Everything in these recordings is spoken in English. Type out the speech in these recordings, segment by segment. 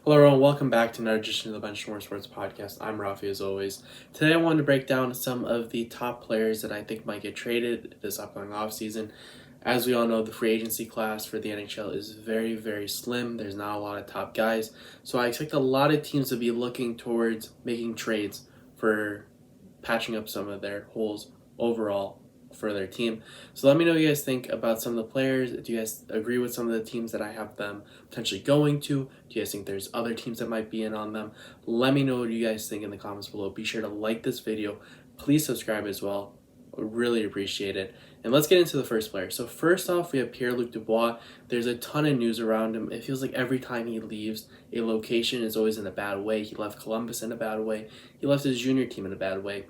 Hello everyone, welcome back to another edition of the Bench More Sports Podcast. I'm Raffi as always. Today I wanted to break down some of the top players that I think might get traded this upcoming offseason. As we all know, the free agency class for the NHL is very, very slim. There's not a lot of top guys. So I expect a lot of teams to be looking towards making trades for patching up some of their holes overall for their team. So let me know what you guys think about some of the players. Do you guys agree with some of the teams that I have them potentially going to? Do you guys think there's other teams that might be in on them? Let me know what you guys think in the comments below. Be sure to like this video. Please subscribe as well. I really appreciate it. And let's get into the first player. So first off, we have Pierre-Luc Dubois. There's a ton of news around him. It feels like every time he leaves a location is always in a bad way. He left Columbus in a bad way. He left his junior team in a bad way.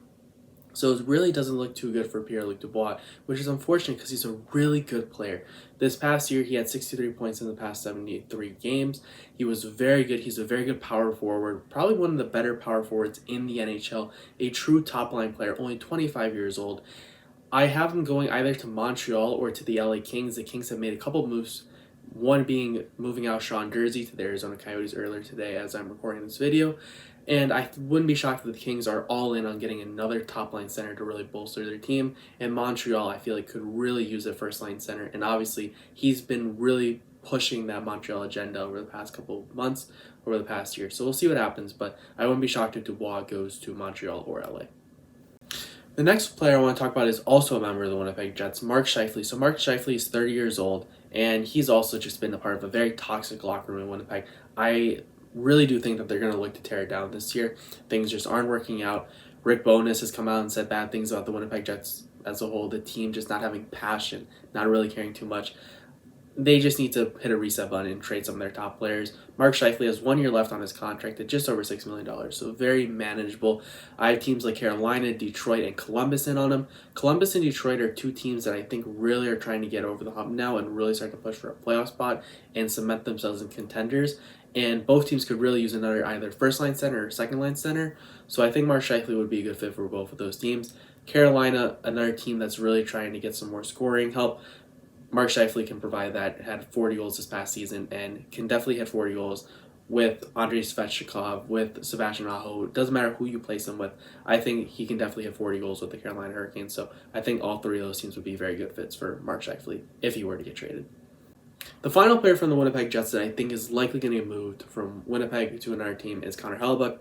So it really doesn't look too good for Pierre-Luc Dubois, which is unfortunate because he's a really good player. This past year, he had 63 points in the past 73 games. He was very good. He's a very good power forward, probably one of the better power forwards in the NHL, a true top-line player, only 25 years old. I have him going either to Montreal or to the LA Kings. The Kings have made a couple moves, one being moving out Sean Durzi to the Arizona Coyotes earlier today as I'm recording this video. And I wouldn't be shocked if the Kings are all in on getting another top-line center to really bolster their team. And Montreal, I feel like, could really use a first-line center. And obviously, he's been really pushing that Montreal agenda over the past couple of months, over the past year. So we'll see what happens. But I wouldn't be shocked if Dubois goes to Montreal or LA. The next player I want to talk about is also a member of the Winnipeg Jets, Mark Scheifele. So Mark Scheifele is 30 years old, and he's also just been a part of a very toxic locker room in Winnipeg. I really do think that they're going to look to tear it down this year. Things just aren't working out. Rick Bowness has come out and said bad things about the Winnipeg Jets as a whole. The team just not having passion, not really caring too much. They just need to hit a reset button and trade some of their top players. Mark Scheifele has 1 year left on his contract at just over $6 million, so very manageable. I have teams like Carolina, Detroit, and Columbus in on him. Columbus and Detroit are two teams that I think really are trying to get over the hump now and really start to push for a playoff spot and cement themselves in contenders. And both teams could really use another either first-line center or second-line center. So I think Mark Scheifele would be a good fit for both of those teams. Carolina, another team that's really trying to get some more scoring help. Mark Scheifele can provide that. Had 40 goals this past season and can definitely hit 40 goals with Andrei Svechnikov, with Sebastian Aho. It doesn't matter who you place him with. I think he can definitely hit 40 goals with the Carolina Hurricanes. So I think all three of those teams would be very good fits for Mark Scheifele if he were to get traded. The final player from the Winnipeg Jets that I think is likely going to get moved from Winnipeg to another team is Connor Hellebuyck.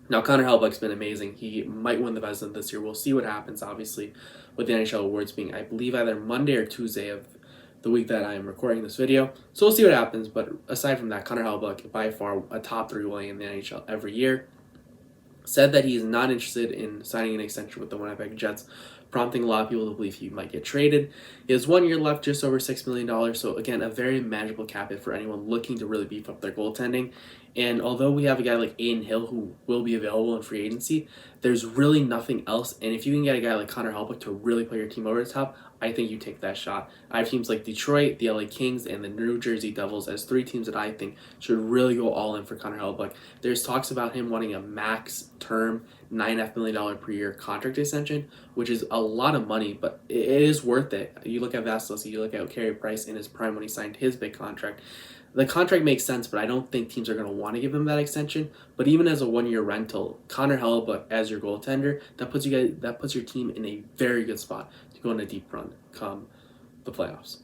Now, Connor Hellebuyck's been amazing. He might win the Vezina this year. We'll see what happens, obviously, with the NHL awards being, I believe, either Monday or Tuesday of the week that I am recording this video. So we'll see what happens. But aside from that, Connor Hellebuyck, by far a top 3 goalie in the NHL every year, said that he is not interested in signing an extension with the Winnipeg Jets, prompting a lot of people to believe he might get traded. He has 1 year left, just over $6 million. So again, a very manageable cap hit for anyone looking to really beef up their goaltending. And although we have a guy like Aiden Hill who will be available in free agency, there's really nothing else. And if you can get a guy like Connor Hellebuyck to really put your team over the top, I think you take that shot. I have teams like Detroit, the LA Kings, and the New Jersey Devils as 3 teams that I think should really go all in for Connor Hellebuyck. There's talks about him wanting a max term $9.5 million per year contract extension, which is a lot of money, but it is worth it. You look at Vasilevsky, you look at Carey Price in his prime when he signed his big contract. The contract makes sense, but I don't think teams are going to want to give him that extension. But even as a 1 year rental, Connor Hellebuyck as your goaltender, that puts your team in a very good spot to go on a deep run come the playoffs.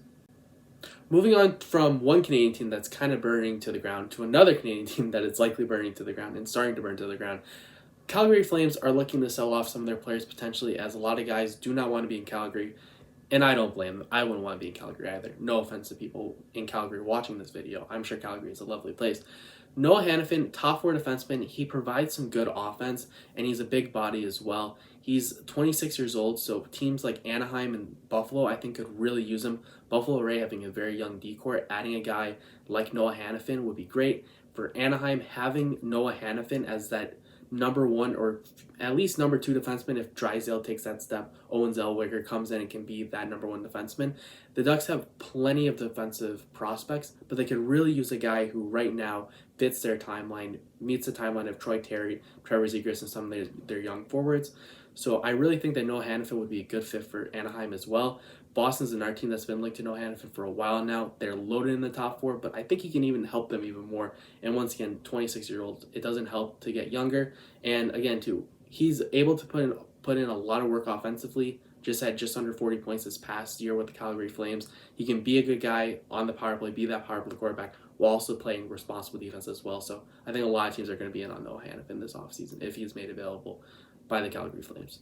Moving on from one Canadian team that's kind of burning to the ground to another Canadian team that is likely burning to the ground and starting to burn to the ground. Calgary Flames are looking to sell off some of their players potentially, as a lot of guys do not want to be in Calgary. And I don't blame them. I wouldn't want to be in Calgary either. No offense to people in Calgary watching this video. I'm sure Calgary is a lovely place. Noah Hanifin, top 4 defenseman. He provides some good offense, and he's a big body as well. He's 26 years old, so teams like Anaheim and Buffalo, I think, could really use him. Buffalo Ray having a very young decor, adding a guy like Noah Hanifin would be great. For Anaheim, having Noah Hanifin as that number 1 or at least number 2 defenseman if Drysdale takes that step. Owen Zellweger comes in and can be that number 1 defenseman. The Ducks have plenty of defensive prospects, but they could really use a guy who right now fits their timeline, meets the timeline of Troy Terry, Trevor Zegras, and some of their young forwards. So I really think that Noah Hanifin would be a good fit for Anaheim as well. Boston's another team that's been linked to Noah Hannafin for a while now. They're loaded in the top four, but I think he can even help them even more. And once again, 26-year-old, it doesn't help to get younger. And again, too, he's able to put in a lot of work offensively. Just had just under 40 points this past year with the Calgary Flames. He can be a good guy on the power play, be that power play quarterback, while also playing responsible defense as well. So I think a lot of teams are going to be in on Noah Hannafin this offseason if he's made available by the Calgary Flames.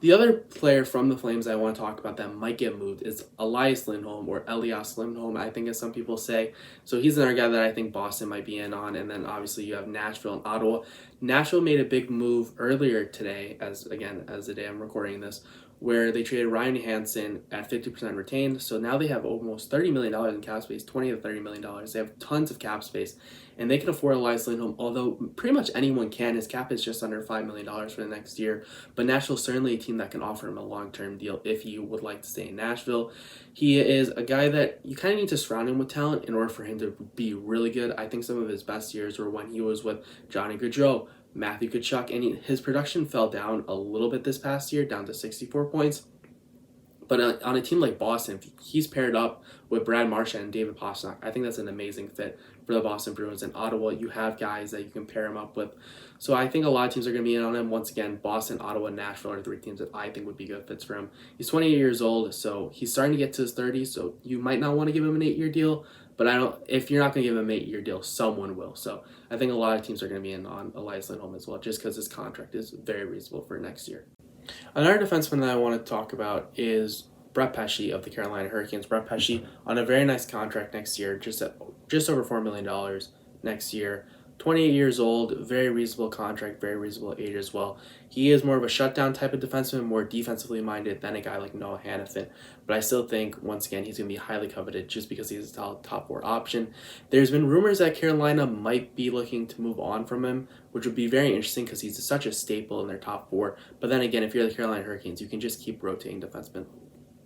The other player from the Flames I want to talk about that might get moved is Elias Lindholm, or Elias Lindholm, I think as some people say. So he's another guy that I think Boston might be in on. And then obviously you have Nashville and Ottawa. Nashville made a big move earlier today, as the day I'm recording this, where they traded Ryan Hansen at 50% retained. So now they have almost $30 million in cap space, $20 to $30 million. They have tons of cap space, and they can afford Elias Lindholm, although pretty much anyone can. His cap is just under $5 million for the next year. But Nashville's certainly a team that can offer him a long-term deal if he would like to stay in Nashville. He is a guy that you kind of need to surround him with talent in order for him to be really good. I think some of his best years were when he was with Johnny Gaudreau, Matthew Tkachuk, and his production fell down a little bit this past year, down to 64 points. But on a team like Boston, if he's paired up with Brad Marchand and David Pastrnak, I think that's an amazing fit for the Boston Bruins. In Ottawa, you have guys that you can pair him up with. So I think a lot of teams are going to be in on him. Once again, Boston, Ottawa, and Nashville are three teams that I think would be good fits for him. He's 28 years old, so he's starting to get to his 30s, so you might not want to give him an 8-year deal. But if you're not going to give him an 8-year deal, someone will. So I think a lot of teams are going to be in on Elias Lindholm as well, just because his contract is very reasonable for next year. Another defenseman that I want to talk about is Brett Pesce of the Carolina Hurricanes. Brett Pesce on a very nice contract next year, just over $4 million next year. 28 years old, very reasonable contract, very reasonable age as well. He is more of a shutdown type of defenseman, more defensively minded than a guy like Noah Hannafin. But I still think, once again, he's going to be highly coveted just because he's a top four option. There's been rumors that Carolina might be looking to move on from him, which would be very interesting because he's such a staple in their top four. But then again, if you're the Carolina Hurricanes, you can just keep rotating defensemen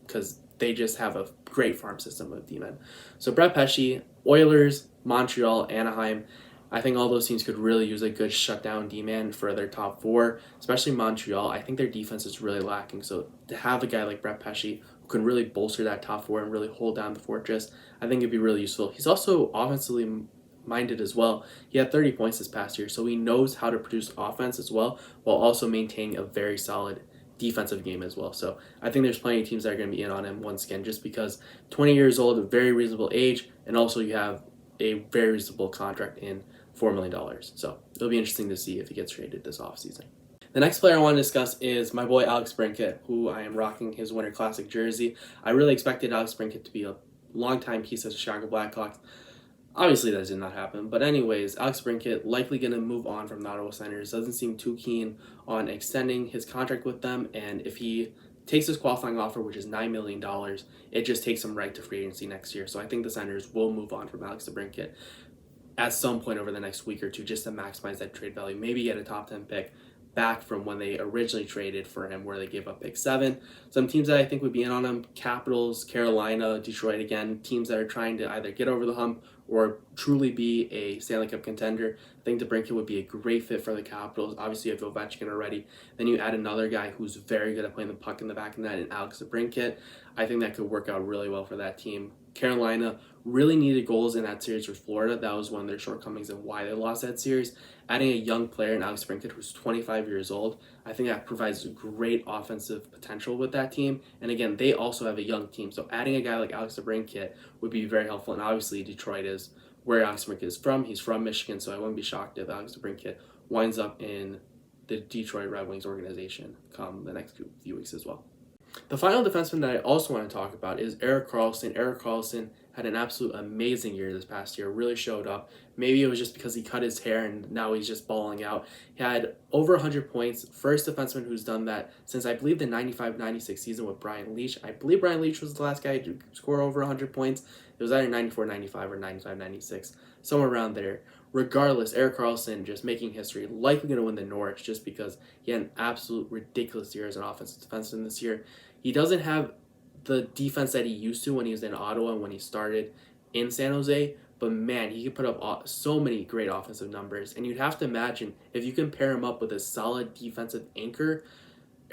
because they just have a great farm system of D-men. So Brett Pesce, Oilers, Montreal, Anaheim, I think all those teams could really use a good shutdown D-man for their top four, especially Montreal. I think their defense is really lacking. So to have a guy like Brett Pesce who can really bolster that top four and really hold down the fortress, I think it'd be really useful. He's also offensively minded as well. He had 30 points this past year, so he knows how to produce offense as well, while also maintaining a very solid defensive game as well. So I think there's plenty of teams that are going to be in on him once again, just because 20 years old, a very reasonable age, and also you have a very reasonable contract in $4 million. So it'll be interesting to see if he gets traded this offseason. The next player I want to discuss is my boy Alex Brinkett, who I am rocking his Winter Classic jersey. I really expected Alex Brinkett to be a longtime piece of the Chicago Blackhawks. Obviously, that did not happen. But anyways, Alex Brinkett likely going to move on from the Ottawa Senators. Doesn't seem too keen on extending his contract with them. And if he takes his qualifying offer, which is $9 million, it just takes him right to free agency next year. So I think the Senators will move on from Alex Brinkett at some point over the next week or two just to maximize that trade value. Maybe get a top 10 pick back from when they originally traded for him, where they gave up pick 7. Some teams that I think would be in on him: Capitals, Carolina, Detroit, again, teams that are trying to either get over the hump or truly be a Stanley Cup contender. I think DeBrincat would be a great fit for the Capitals. Obviously, you have Ovechkin already. Then you add another guy who's very good at playing the puck in the back of the net, in Alex DeBrincat. I think that could work out really well for that team. Carolina really needed goals in that series with Florida. That was one of their shortcomings and why they lost that series. Adding a young player in Alex DeBrincat who's 25 years old, I think that provides great offensive potential with that team. And again, they also have a young team. So adding a guy like Alex DeBrincat would be very helpful. And obviously Detroit is where Alex DeBrincat is from. He's from Michigan, so I wouldn't be shocked if Alex DeBrincat winds up in the Detroit Red Wings organization come the next few weeks as well. The final defenseman that I also want to talk about is Erik Karlsson. Erik Karlsson had an absolute amazing year this past year, really showed up. Maybe it was just because he cut his hair and now he's just balling out. He had over 100 points, first defenseman who's done that since I believe the 95-96 season with Brian Leetch. I believe Brian Leetch was the last guy to score over 100 points. It was either 94-95 or 95-96, somewhere around there. Regardless, Erik Karlsson just making history, likely going to win the Norris just because he had an absolute ridiculous year as an offensive defenseman this year. He doesn't have the defense that he used to when he was in Ottawa and when he started in San Jose, but man, he could put up so many great offensive numbers. And you'd have to imagine if you can pair him up with a solid defensive anchor,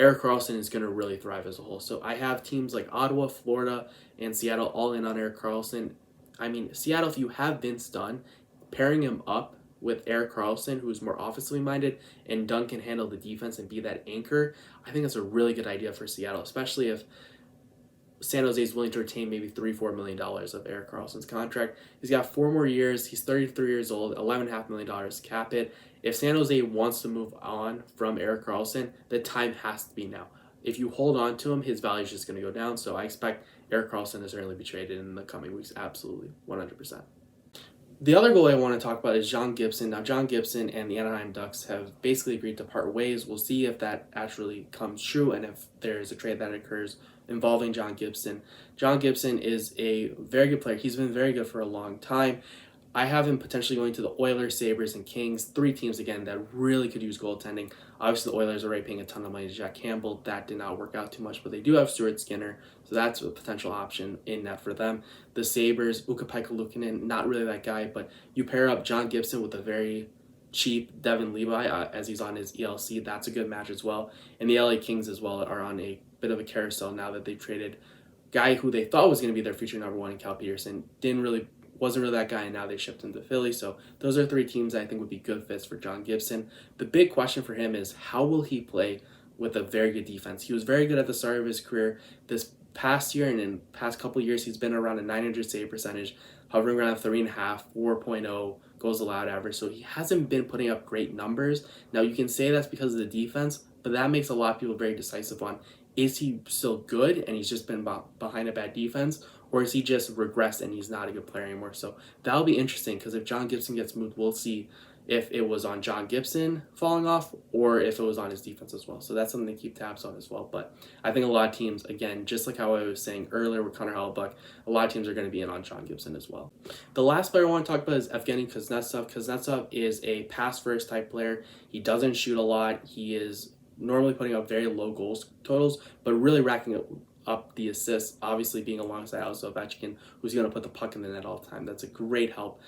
Erik Karlsson is going to really thrive as a whole. So I have teams like Ottawa, Florida, and Seattle all in on Erik Karlsson. I mean, Seattle, if you have Vince Dunn, pairing him up with Erik Karlsson, who's more offensively minded, and Dunn can handle the defense and be that anchor, I think that's a really good idea for Seattle, especially if San Jose is willing to retain maybe $3-4 million of Erik Karlsson's contract. He's got 4 more years. He's 33 years old, $11.5 million cap hit. If San Jose wants to move on from Erik Karlsson, the time has to be now. If you hold on to him, his value is just going to go down. So I expect Erik Karlsson to certainly be traded in the coming weeks. Absolutely, 100%. The other goalie I want to talk about is John Gibson. Now, John Gibson and the Anaheim Ducks have basically agreed to part ways. We'll see if that actually comes true and if there's a trade that occurs involving John Gibson. John Gibson is a very good player. He's been very good for a long time. I have him potentially going to the Oilers, Sabres, and Kings. 3 teams, again, that really could use goaltending. Obviously, the Oilers are already paying a ton of money to Jack Campbell. That did not work out too much, but they do have Stuart Skinner, so that's a potential option in net for them. The Sabres, Ukko-Pekka Luukkonen, not really that guy, but you pair up John Gibson with a very cheap Devin Levi as he's on his ELC. That's a good match as well. And the LA Kings as well are on a bit of a carousel now that they've traded guy who they thought was going to be their future number 1 in Cal Peterson. Wasn't really that guy, and now they shipped him to Philly. So those are 3 teams that I think would be good fits for John Gibson. The big question for him is how will he play with a very good defense? He was very good at the start of his career. This past year and in past couple years, he's been around a 900 save percentage, hovering around 3.5, 4.0 goals allowed average. So he hasn't been putting up great numbers. Now you can say that's because of the defense, but that makes a lot of people very decisive on, is he still good and he's just been behind a bad defense, or is he just regressed and he's not a good player anymore? So that'll be interesting, because if John Gibson gets moved, we'll see if it was on John Gibson falling off or if it was on his defense as well. So that's something to keep tabs on as well. But I think a lot of teams, again, just like how I was saying earlier with Connor Hellebuyck, a lot of teams are going to be in on John Gibson as well. The last player I want to talk about is Evgeny Kuznetsov. Kuznetsov is a pass-first type player. He doesn't shoot a lot. He is normally putting up very low goals totals, but really racking up the assists, obviously being alongside Alex Ovechkin, who's going to put the puck in the net all the time. That's a great help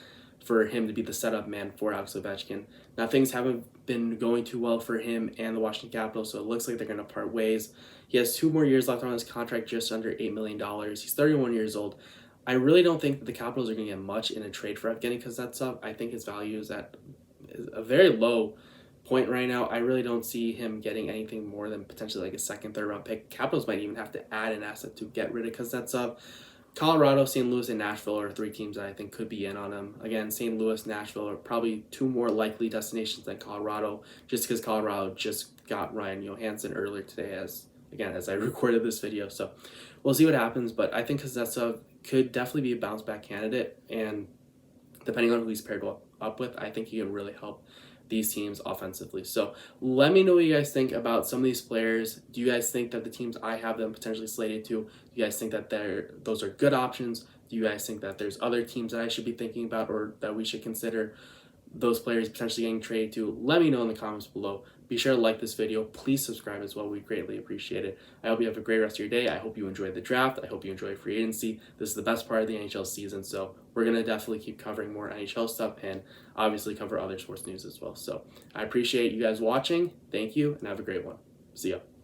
for him to be the setup man for Alex Ovechkin. Now, things haven't been going too well for him and the Washington Capitals, so it looks like they're going to part ways. He has 2 more years left on his contract, just under $8 million. He's 31 years old. I really don't think that the Capitals are going to get much in a trade for Evgeny Kuznetsov. I think his value is at a very low point right now. I really don't see him getting anything more than potentially like a 2nd, 3rd round pick. Capitals might even have to add an asset to get rid of Kuznetsov. Colorado, St. Louis, and Nashville are 3 teams that I think could be in on him. Again, St. Louis, Nashville are probably 2 more likely destinations than Colorado, just because Colorado just got Ryan Johansson earlier today as I recorded this video. So we'll see what happens, but I think Kuznetsov could definitely be a bounce back candidate, and depending on who he's paired up with, I think he can really help these teams offensively. So let me know what you guys think about some of these players. Do you guys think that the teams I have them potentially slated to, do you guys think that those are good options? Do you guys think that there's other teams that I should be thinking about or that we should consider those players potentially getting traded to? Let me know in the comments below. Be sure to like this video. Please subscribe as well. We greatly appreciate it. I hope you have a great rest of your day. I hope you enjoyed the draft. I hope you enjoy free agency. This is the best part of the NHL season, so we're going to definitely keep covering more NHL stuff and obviously cover other sports news as well. So I appreciate you guys watching. Thank you, and have a great one. See ya.